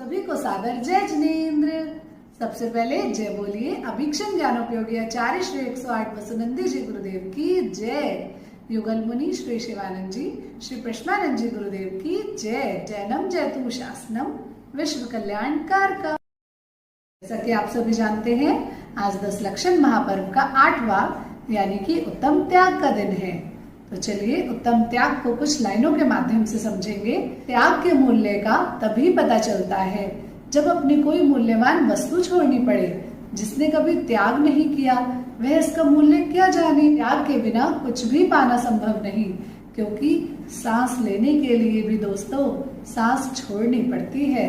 सभी को सादर जय जिनेन्द्र। सबसे पहले जय बोलिए अभीक्षण ज्ञानोपयोगी आचार्य श्री 108 वसुनंदी जी गुरुदेव की जय। युगल मुनि श्री शिवानंद जी, श्री प्रश्नानंद जी गुरुदेव की जय। जैनम जयतु शासनम विश्व कल्याण कारक। जैसा कि आप सभी जानते हैं, आज 10 लक्षण महापर्व का 8वां यानी कि उत्तम त्याग का दिन है। तो चलिए उत्तम त्याग को कुछ लाइनों के माध्यम से समझेंगे। त्याग के मूल्य का तभी पता चलता है जब अपनी कोई मूल्यवान वस्तु छोड़नी पड़े। जिसने कभी त्याग नहीं किया वह इसका मूल्य क्या जाने। त्याग के बिना कुछ भी पाना संभव नहीं, क्योंकि सांस लेने के लिए भी दोस्तों सांस छोड़नी पड़ती है।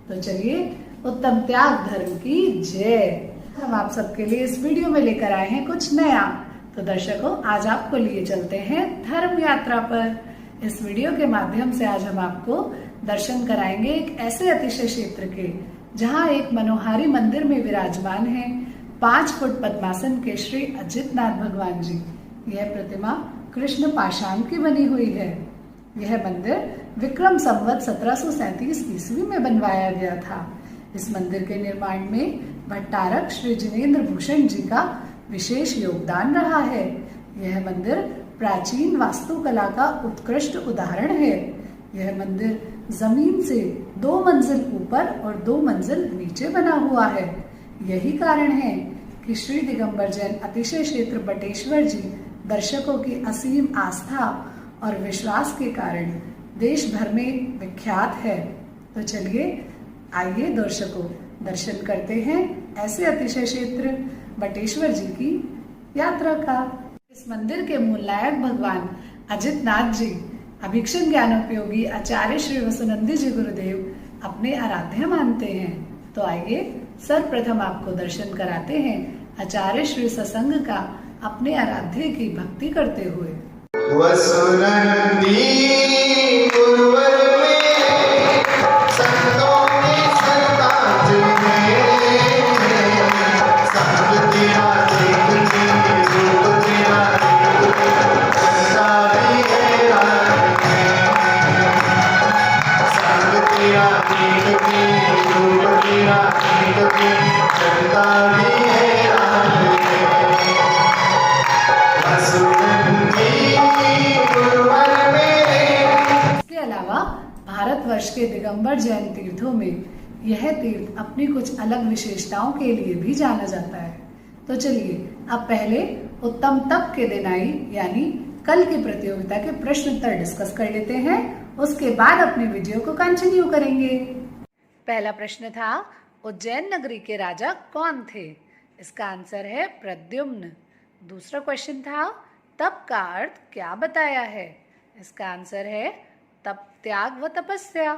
तो चलिए उत्तम त्याग धर्म की जय। हम आप सबके लिए इस वीडियो में लेकर आए हैं कुछ नया। तो दर्शकों, आज आपको लिए चलते हैं धर्म यात्रा पर। इस वीडियो के माध्यम से आज हम आपको दर्शन कराएंगे एक ऐसे अतिशय क्षेत्र के, जहां एक मनोहारी मंदिर में विराजमान है 5 फुट पद्मासन के श्री अजितनाथ भगवान जी। यह प्रतिमा कृष्ण पाषाण की बनी हुई है। यह मंदिर विक्रम संवत 1737 ईस्वी में बनवाया गया था। इस मंदिर के निर्माण में भट्टारक श्री जिनेन्द्र भूषण जी का विशेष योगदान रहा है। यह मंदिर प्राचीन वास्तुकला का उत्कृष्ट उदाहरण है। यह मंदिर जमीन से 2 मंजिल ऊपर और 2 मंजिल नीचे बना हुआ है। यही कारण है कि श्री दिगंबर जैन अतिशय क्षेत्र बटेश्वर जी दर्शकों की असीम आस्था और विश्वास के कारण देश भर में विख्यात है। तो चलिए आइए दर्शकों दर्शन करते हैं ऐसे अतिशय क्षेत्र बटेश्वर जी की यात्रा का। इस मंदिर के मूल नायक भगवान अजितनाथ जी अभीक्षण ज्ञानोपयोगी आचार्य श्री वसुनंदी जी गुरुदेव अपने आराध्य मानते हैं। तो आइए सर्वप्रथम आपको दर्शन कराते हैं आचार्य श्री सत्संग का अपने आराध्य की भक्ति करते हुए। वसुनंदी गुरुवर में संतों की सरताज में सब तेरा देखते रूप तेरा चलता भी है रात में। सब तेरा देखते रूप तेरा देखते चलता भी है रात में। वसुनंदी इसके अलावा भारतवर्ष के दिगंबर जैन तीर्थों में यह तीर्थ अपनी कुछ अलग विशेषताओं के लिए भी जाना जाता है। तो चलिए अब पहले उत्तम तप के दिन आई यानी कल की प्रतियोगिता के प्रश्न उत्तर डिस्कस कर लेते हैं। उसके बाद अपने वीडियो को कंटिन्यू करेंगे। पहला प्रश्न था, उज्जैन नगरी के राजा कौन थे? इसका आंसर है प्रद्युम्न। दूसरा क्वेश्चन था, तप का अर्थ क्या बताया है? इसका आंसर है तप त्याग व तपस्या।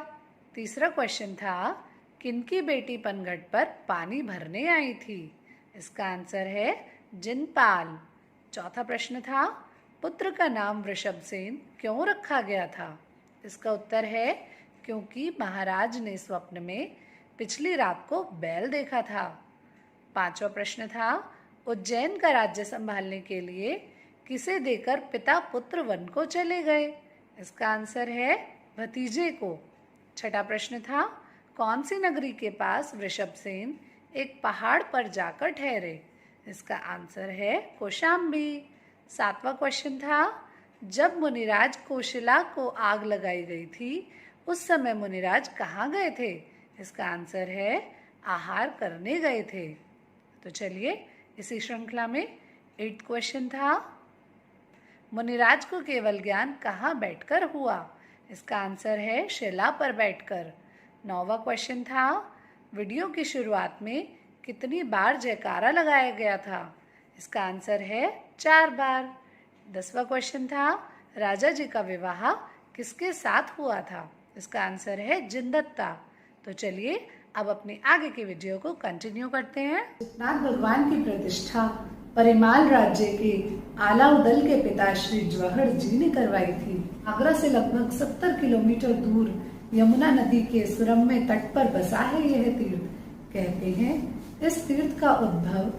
तीसरा क्वेश्चन था, किनकी बेटी पनघट पर पानी भरने आई थी? इसका आंसर है जिनपाल। चौथा प्रश्न था, पुत्र का नाम वृषभसेन क्यों रखा गया था? इसका उत्तर है क्योंकि महाराज ने स्वप्न में पिछली रात को बैल देखा था। पांचवा प्रश्न था, उज्जैन का राज्य संभालने के लिए किसे देकर पिता पुत्र वन को चले गए? इसका आंसर है भतीजे को। छठा प्रश्न था, कौन सी नगरी के पास वृषभसेन एक पहाड़ पर जाकर ठहरे? इसका आंसर है कौशाम्बी। सातवां क्वेश्चन था, जब मुनिराज कोशिला को आग लगाई गई थी उस समय मुनिराज कहाँ गए थे? इसका आंसर है आहार करने गए थे। तो चलिए इसी श्रृंखला में 8th क्वेश्चन था, मुनिराज को केवल ज्ञान कहाँ बैठकर हुआ? इसका आंसर है शिला पर बैठकर। 9वां क्वेश्चन था, वीडियो की शुरुआत में कितनी बार जयकारा लगाया गया था? इसका आंसर है 4 बार। 10वां क्वेश्चन था, राजा जी का विवाह किसके साथ हुआ था? इसका आंसर है जिनदत्ता। तो चलिए अब अपने आगे के वीडियो को कंटिन्यू करते हैं। अजितनाथ भगवान की प्रतिष्ठा परिमाल राज्य के आलाउदल के पिता श्री जवाहर जी ने करवाई थी। आगरा से लगभग 70 किलोमीटर दूर यमुना नदी के सुरम्य तट पर बसा है यह तीर्थ। कहते हैं इस तीर्थ का उद्भव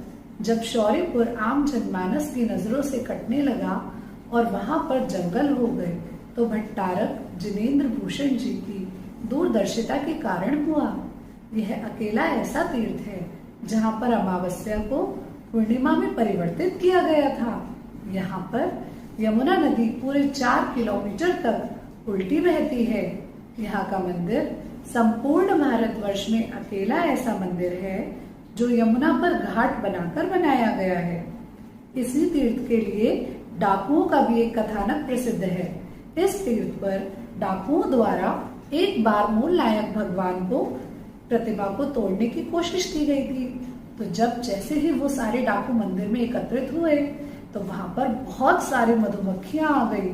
जब शौर्यपुर आम जनमानस की नजरों से कटने लगा और वहां पर जंगल हो गए तो भट्टारक जिनेन्द्र भूषण जी की दूरदर्शिता के कारण हुआ। यह अकेला ऐसा तीर्थ है जहाँ पर अमावस्या को पूर्णिमा में परिवर्तित किया गया था। यहाँ पर यमुना नदी पूरे 4 किलोमीटर तक उल्टी बहती है। यहाँ का मंदिर संपूर्ण भारतवर्ष में अकेला ऐसा मंदिर है जो यमुना पर घाट बनाकर बनाया गया है। इसी तीर्थ के लिए डाकुओं का भी एक कथानक प्रसिद्ध है। इस तीर्थ पर डाकुओं द्वारा एक बार मूल नायक भगवान को प्रतिमा को तोड़ने की कोशिश की गई थी। तो जब जैसे ही वो सारे डाकू मंदिर में एकत्रित हुए तो वहां पर बहुत सारी मधुमक्खियां आ गई।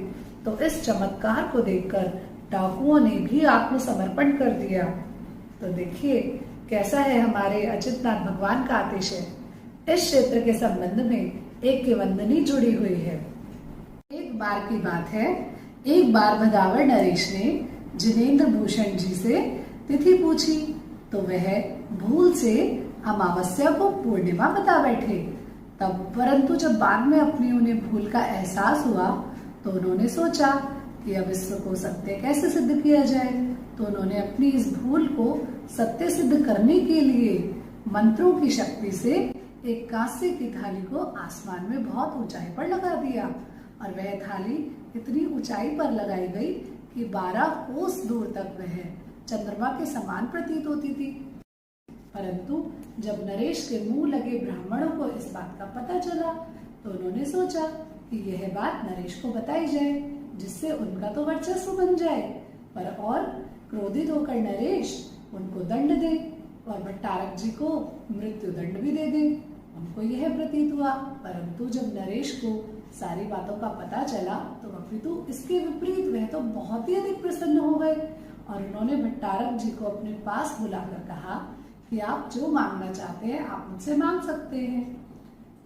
तो इस चमत्कार को देखकर डाकुओं ने भी आत्मसमर्पण कर दिया। तो देखिए कैसा है हमारे अचितनाथ भगवान का आतिशय। इस क्षेत्र के संबंध में एक किंवदंती जुड़ी हुई है। एक बार की बात है, एक बार भदावर नरेश ने जिनेंद्र भूषण जी से तिथि पूछी तो वह भूल से अमावस्या को पूर्णिमा बता बैठे। तब परंतु जब बाद में अपनी उन्हें भूल का एहसास हुआ तो उन्होंने सोचा कि अब इसको सत्य कैसे सिद्ध किया जाए। तो उन्होंने अपनी इस भूल को सत्य सिद्ध करने के लिए मंत्रों की शक्ति से एक कांसे की थाली को आसमान में बहुत ऊंचाई पर लगा दिया और वह थाली इतनी ऊंचाई पर लगाई गई कि 12 कोस दूर तक वह चंद्रमा के समान प्रतीत होती थी। परंतु जब नरेश के मुंह लगे ब्राह्मणों को इस बात का पता चला तो उन्होंने सोचा कि यह बात नरेश को बताई जाए जिससे उनका तो वर्चस्व बन जाए। पर और क्रोधित होकर नरेश उनको दंड दे और भट्टारक जी को मृत्यु दंड भी दे दे। उनको यह प्रतीत हुआ। परंतु जब नरेश को सारी बातों का पता चला तो अपितु इसके विपरीत वह तो बहुत ही अधिक प्रसन्न हो गए और उन्होंने भट्टारक जी को अपने पास बुलाकर कहा कि आप जो मांगना चाहते हैं आप मुझसे मांग सकते हैं।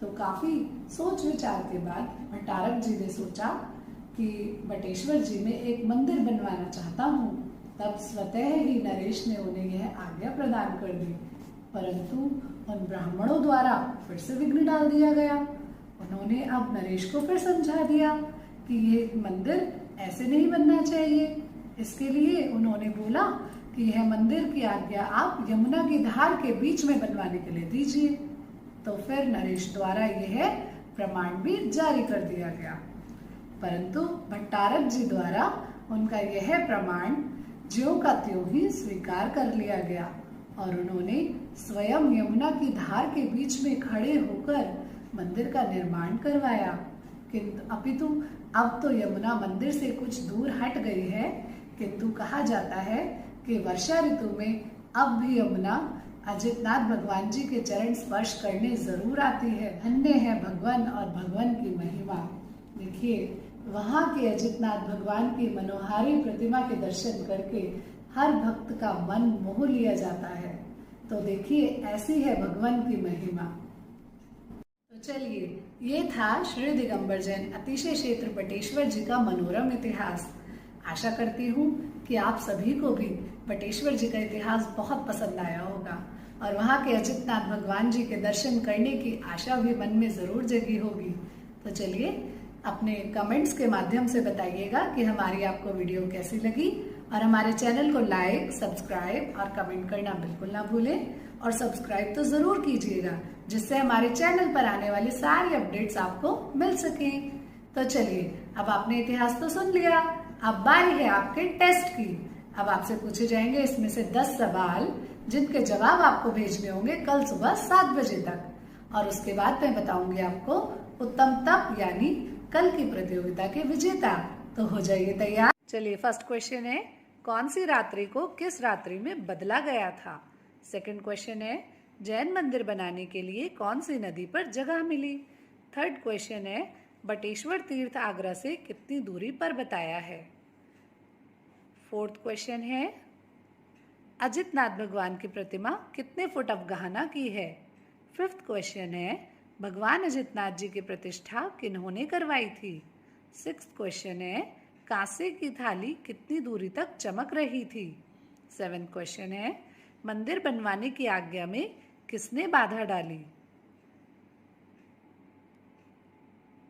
तो काफी सोच विचार के बाद भट्टारक जी ने सोचा कि बटेश्वर जी में एक मंदिर बनवाना चाहता हूँ। तब स्वतः ही नरेश ने उन्हें यह आज्ञा प्रदान कर दी। परंतु उन ब्राह्मणों द्वारा फिर से विघ्न डाल दिया गया। उन्होंने अब नरेश को फिर समझा दिया कि ये मंदिर ऐसे नहीं बनना चाहिए। इसके लिए उन्होंने बोला कि यह मंदिर की आज्ञा आप यमुना की धार के बीच में बनवाने के लिए दीजिए। तो फिर नरेश द्वारा यह प्रमाण भी जारी कर दिया गया। परंतु भट्टारक जी द्वारा उनका यह प्रमाण ज्यों का त्यों ही स्वीकार कर लिया गया और उन्होंने स्वयं यमुना की धार के बीच में खड़े होकर मंदिर का निर्माण करवाया। किंतु अपितु अब तो यमुना मंदिर से कुछ दूर हट गई है, किंतु कहा जाता है कि वर्षा ऋतु में अब भी यमुना अजितनाथ भगवान जी के चरण स्पर्श करने जरूर आती है। धन्य है भगवान और भगवान की महिमा। देखिए वहाँ के अजितनाथ भगवान की मनोहारी प्रतिमा के दर्शन करके हर भक्त का मन मोह लिया जाता है। तो देखिए ऐसी है भगवान की महिमा। तो चलिए ये था श्री दिगंबर जैन अतिशय क्षेत्र बटेश्वर जी का मनोरम इतिहास। आशा करती हूँ कि आप सभी को भी बटेश्वर जी का इतिहास बहुत पसंद आया होगा और वहाँ के अजितनाथ भगवान जी के दर्शन करने की आशा भी मन में जरूर जगी होगी। तो चलिए अपने कमेंट्स के माध्यम से बताइएगा कि हमारी आपको वीडियो कैसी लगी और हमारे चैनल को लाइक, सब्सक्राइब और कमेंट करना बिल्कुल ना भूलें और सब्सक्राइब तो जरूर कीजिएगा जिससे हमारे चैनल पर आने वाली सारी अपडेट्स आपको मिल सकें। तो चलिए अब आपने इतिहास तो सुन लिया, अब बारी है आपके टेस्ट की। अब आपसे पूछे जाएंगे इसमें से 10 सवाल जिनके जवाब आपको भेजने होंगे कल सुबह 7 बजे तक और उसके बाद मैं बताऊंगी आपको उत्तम तप यानी कल की प्रतियोगिता के विजेता। तो हो जाइए तैयार। चलिए फर्स्ट क्वेश्चन है, कौन सी रात्रि को किस रात्रि में बदला गया था। सेकंड क्वेश्चन है, जैन मंदिर बनाने के लिए कौन सी नदी पर जगह मिली। थर्ड क्वेश्चन है, बटेश्वर तीर्थ आगरा से कितनी दूरी पर बताया है। फोर्थ क्वेश्चन है, अजितनाथ भगवान की प्रतिमा कितने फुट अवगाहना की है। फिफ्थ क्वेश्चन है, भगवान अजितनाथ जी की प्रतिष्ठा किन्होंने करवाई थी। सिक्स्थ क्वेश्चन है, कांसे की थाली कितनी दूरी तक चमक रही थी। सेवेंथ क्वेश्चन है, मंदिर बनवाने की आज्ञा में किसने बाधा डाली।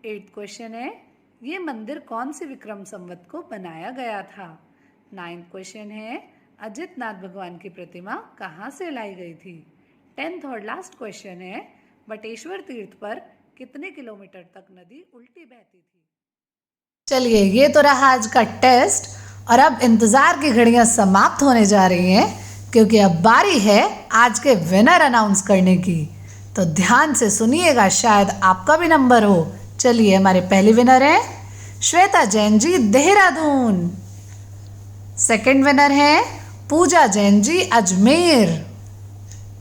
एट्थ क्वेश्चन है, ये मंदिर कौन सी विक्रम संवत को बनाया गया था। नाइन्थ क्वेश्चन है, अजित नाथ भगवान की प्रतिमा कहाँ से लाई गई थी? 10th और लास्ट क्वेश्चन है, बटेश्वर तीर्थ पर कितने किलोमीटर तक नदी उल्टी बहती थी? चलिए, ये तो रहा आज का टेस्ट और अब इंतज़ार की घड़ियां समाप्त होने जा रही हैं क्योंकि अब बारी है आज के विनर अनाउंस करने की। तो ध्यान से सुनिएगा, शायद आपका भी नंबर हो। चलिए, हमारे पहले विनर हैं श्वेता जैन जी, देहरादून। सेकंड विनर है पूजा जैन जी, अजमेर।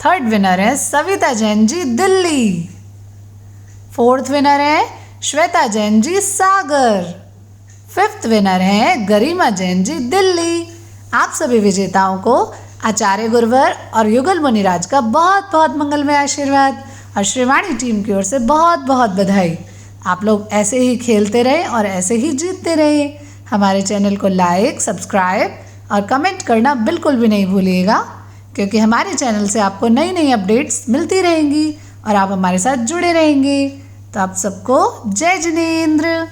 थर्ड विनर है सविता जैन जी, दिल्ली। फोर्थ विनर है श्वेता जैन जी, सागर। फिफ्थ विनर है गरिमा जैन जी, दिल्ली। आप सभी विजेताओं को आचार्य गुरुवर और युगल मुनिराज का बहुत बहुत मंगलमय आशीर्वाद और श्रीवाणी टीम की ओर से बहुत बहुत बधाई। आप लोग ऐसे ही खेलते रहे और ऐसे ही जीतते रहे। हमारे चैनल को लाइक, सब्सक्राइब और कमेंट करना बिल्कुल भी नहीं भूलिएगा क्योंकि हमारे चैनल से आपको नई नई अपडेट्स मिलती रहेंगी और आप हमारे साथ जुड़े रहेंगे। तो आप सबको जय जिनेंद्र।